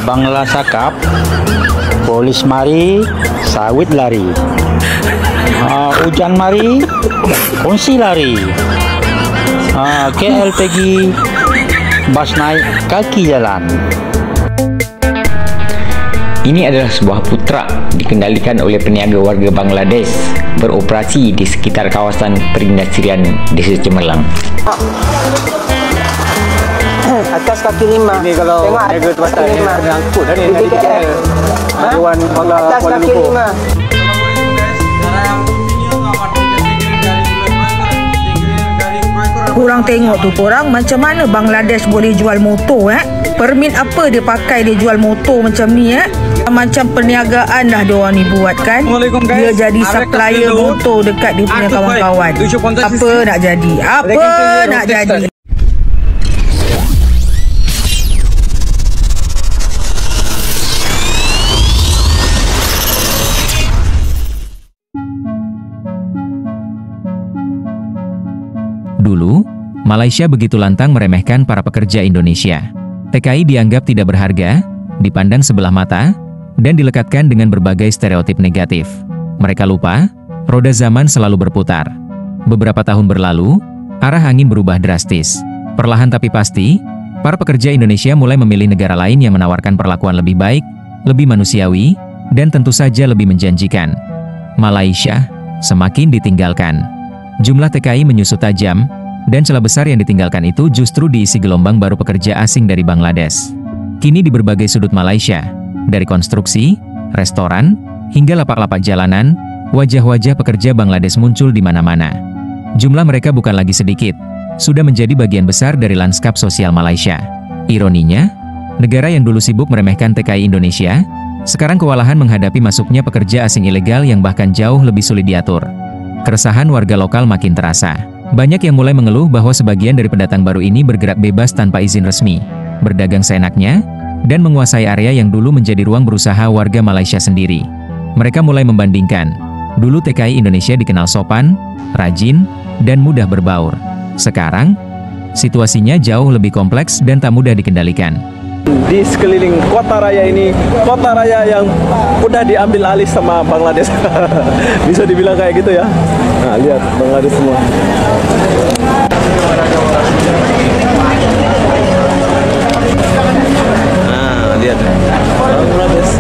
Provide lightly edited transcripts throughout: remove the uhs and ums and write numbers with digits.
Bangla sakap, polis mari, sawit lari. Hujan mari, kunci lari. KL pergi, bas naik kaki jalan. Ini adalah sebuah food truck dikendalikan oleh peniaga warga Bangladesh beroperasi di sekitar kawasan perindustrian Desa Cemerlang. Atas kaki lima. Ini kalau niaga tempatan ni kena angkut dah ni dari KL. Dewan Bangla Atas Kuala kaki Lumpur. lima. Kurang tengok tu korang macam mana Bangladesh boleh jual motor Permit apa dia pakai dia jual motor macam ni Macam perniagaan dah diorang ni buat kan. Dia jadi supplier motor dekat dia punya kawan-kawan. Apa nak jadi? Apa nak jadi? Dulu, Malaysia begitu lantang meremehkan para pekerja Indonesia. TKI dianggap tidak berharga, dipandang sebelah mata, dan dilekatkan dengan berbagai stereotip negatif. Mereka lupa, roda zaman selalu berputar. Beberapa tahun berlalu, arah angin berubah drastis. Perlahan tapi pasti, para pekerja Indonesia mulai memilih negara lain yang menawarkan perlakuan lebih baik, lebih manusiawi, dan tentu saja lebih menjanjikan. Malaysia semakin ditinggalkan. Jumlah TKI menyusut tajam, dan celah besar yang ditinggalkan itu justru diisi gelombang baru pekerja asing dari Bangladesh. Kini di berbagai sudut Malaysia, dari konstruksi, restoran, hingga lapak-lapak jalanan, wajah-wajah pekerja Bangladesh muncul di mana-mana. Jumlah mereka bukan lagi sedikit, sudah menjadi bagian besar dari lanskap sosial Malaysia. Ironinya, negara yang dulu sibuk meremehkan TKI Indonesia, sekarang kewalahan menghadapi masuknya pekerja asing ilegal yang bahkan jauh lebih sulit diatur. Keresahan warga lokal makin terasa. Banyak yang mulai mengeluh bahwa sebagian dari pendatang baru ini bergerak bebas tanpa izin resmi, berdagang seenaknya, dan menguasai area yang dulu menjadi ruang berusaha warga Malaysia sendiri. Mereka mulai membandingkan. Dulu TKI Indonesia dikenal sopan, rajin, dan mudah berbaur. Sekarang, situasinya jauh lebih kompleks dan tak mudah dikendalikan. Di sekeliling kota raya ini, kota raya yang udah diambil alih sama Bangladesh. Bisa dibilang kayak gitu ya. Nah, lihat Bangladesh semua. Nah, lihat. Bangladesh.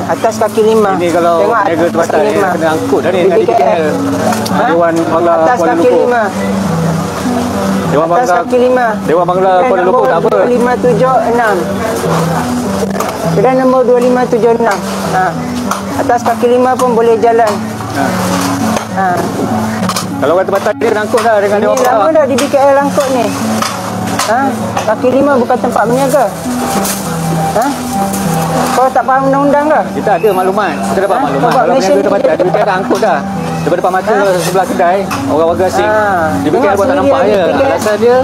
Atas kaki lima. Ini kalau niaga tempatan ni kena angkut dah ni dari KL. Dewan Bangla Atas Kuala kaki Lumpur. lima. Dewan Atas Bangla, kaki lima. Dewan Bangla Kuala Lumpur tak apa. 2576. Kedai nombor 2576. Atas kaki lima pun boleh jalan. Kalau orang tempatan dia kena angkut dah dengan Ini Dewan lama Bangla. dah di BKL angkut ni. Kaki lima bukan tempat berniaga. Kau tak faham undang-undang ke? Kita ada maklumat. Kita dapat maklumat. Sebab Kalau Malaysia berniaga tempatan, di BKL dah angkut dah. Daripada depan mata sebelah kedai, orang warga asing. Di BKL pun tak nampak je. Alasan dia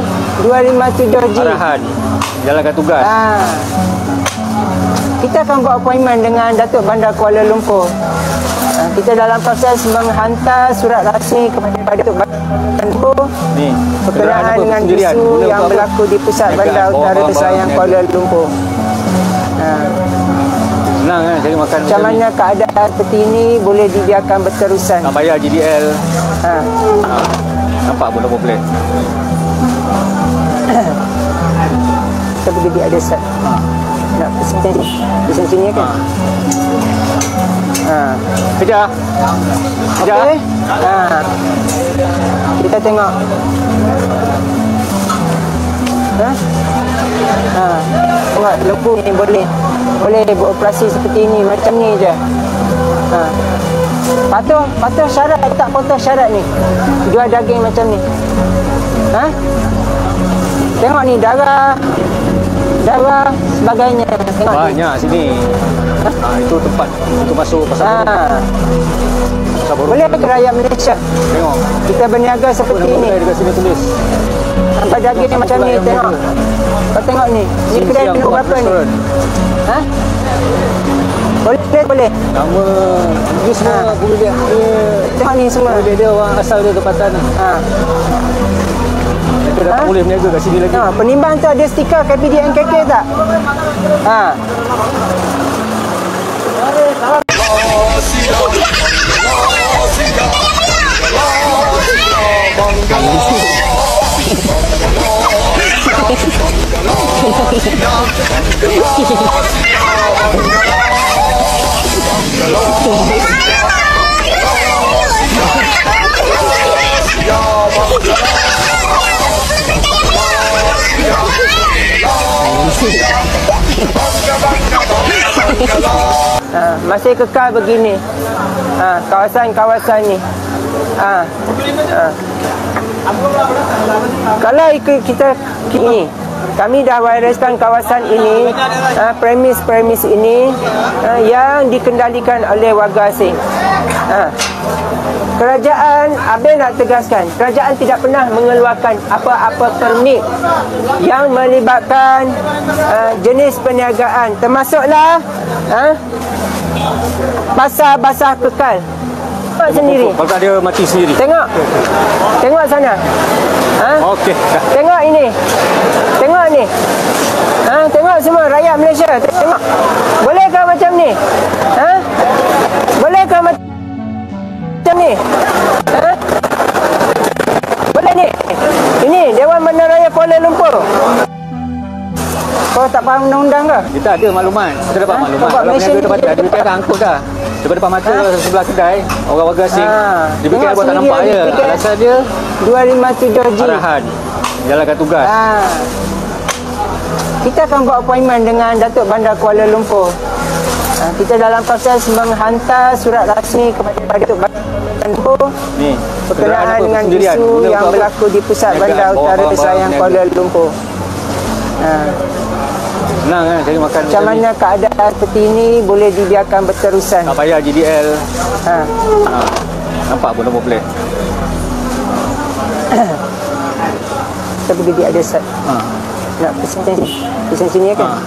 257G. arahan jalankan tugas. Kita akan buat appointment dengan Datuk Bandar Kuala Lumpur. Kita dalam proses menghantar surat rasmi kepada Datuk Bandar Kuala Lumpur Ni, berkenaan dengan isu yang berlaku di pusat bandar utara Besayang Kuala Lumpur. Senang kan cari makan Macam mana keadaan seperti ini boleh dibiarkan berterusan. nak bayar GDL. Nampak pun nombor plate. Kita pergi di ada set. Nak di sini kan? Kejap. Kejap. Okey. Kita tengok. Tengok lembu ni boleh beroperasi seperti ini, macam ni je. Patuh syarat tak patuh syarat ni. Jual daging macam ni. Ha? Tengok ni darah sebagainya. Tengok Banyak sini. Itu tempat untuk masuk pasar baru. Boleh ke rakyat Malaysia? Tengok. Kita berniaga seperti ini. Dekat sini tulis. Nampak daging macam ni, tengok. Kau tengok ni. Ni kedai nombor berapa ni? Ha? Boleh. Nama ini semua boleh dia. Tengok ni semua. Boleh dia orang asal dia tempatan. Kita dah tak boleh berniaga kat sini lagi. Penimbang tu ada stiker KPDNKK tak? Masih kekal begini. Kawasan-kawasan ni. Kalau kita ini, kami dah wariskan kawasan ini, premis ini yang dikendalikan oleh warga asing. Kerajaan, Abang nak tegaskan, kerajaan tidak pernah mengeluarkan apa-apa permit yang melibatkan jenis perniagaan, termasuklah pasar basah kekal. Tengok sendiri. Kalau dia mati sendiri. Tengok sana. Okey. Tengok ini. Tengok ni. Tengok semua rakyat Malaysia. Tengok. Bolehkah macam ni? Bolehkah macam ni? Boleh ni. Ini Dewan Bandaraya Kuala Lumpur. Kau tak faham undang-undang ke? Kita ada maklumat. Kita dapat maklumat. Kalau berniaga tempat ada duit dah angkut dah. Daripada depan mata sebelah kedai, orang warga asing. Dia fikir buat tak nampak je. Asal dia 257G. arahan. Jalankan tugas. Kita akan buat appointment dengan Datuk Bandar Kuala Lumpur. Kita dalam proses menghantar surat rasmi kepada Datuk Bandar Kuala Lumpur berkenaan dengan isu yang berlaku di pusat bandar utara Selayang Kuala Lumpur. Senang kan cari makan macam mana keadaan seperti ini boleh dibiarkan berterusan. Tak payah GDL. Nampak pun nombor plate. Tapi dia ada set. Nak pesan sini kan?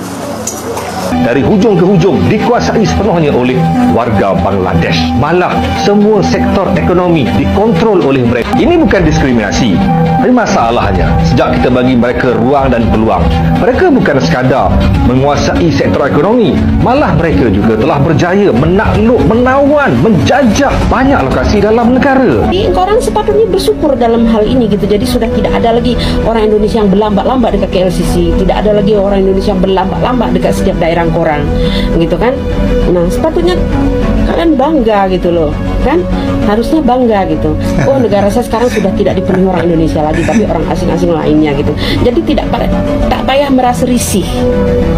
Dari hujung ke hujung dikuasai sepenuhnya oleh warga Bangladesh. Malah semua sektor ekonomi dikontrol oleh mereka. Ini bukan diskriminasi, tapi masalahnya sejak kita bagi mereka ruang dan peluang, mereka bukan sekadar menguasai sektor ekonomi, malah mereka juga telah berjaya menakluk, menawan, menjajah banyak lokasi dalam negara. Jadi korang sepatutnya bersyukur dalam hal ini gitu. Jadi sudah tidak ada lagi orang Indonesia yang berlambat-lambat dekat KLCC, tidak ada lagi orang Indonesia yang berlambat-lambat dekat setiap daerah korang gitu kan. Nah sepatutnya kalian bangga gitu loh kan, harusnya bangga gitu. Oh negara saya sekarang sudah tidak dipenuhi orang Indonesia lagi, tapi orang asing-asing lainnya gitu. Jadi tak payah merasa risih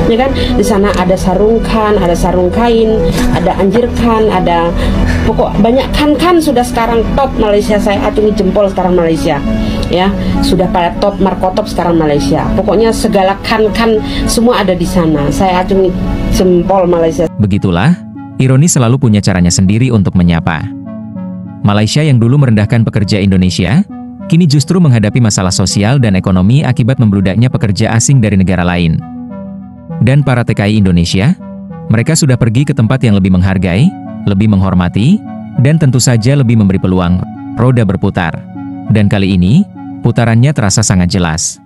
ya kan. Di sana ada sarungkan, ada sarung kain, ada anjirkan, ada pokok banyak kan sudah sekarang top Malaysia. Saya acungi jempol sekarang Malaysia ya, sudah pada top markotop sekarang Malaysia. Pokoknya segala kan semua ada di sana. Saya acungi jempol Malaysia. Begitulah, ironi selalu punya caranya sendiri untuk menyapa. Malaysia yang dulu merendahkan pekerja Indonesia, kini justru menghadapi masalah sosial dan ekonomi akibat membludaknya pekerja asing dari negara lain. Dan para TKI Indonesia, mereka sudah pergi ke tempat yang lebih menghargai, lebih menghormati, dan tentu saja lebih memberi peluang roda berputar. Dan kali ini, putarannya terasa sangat jelas.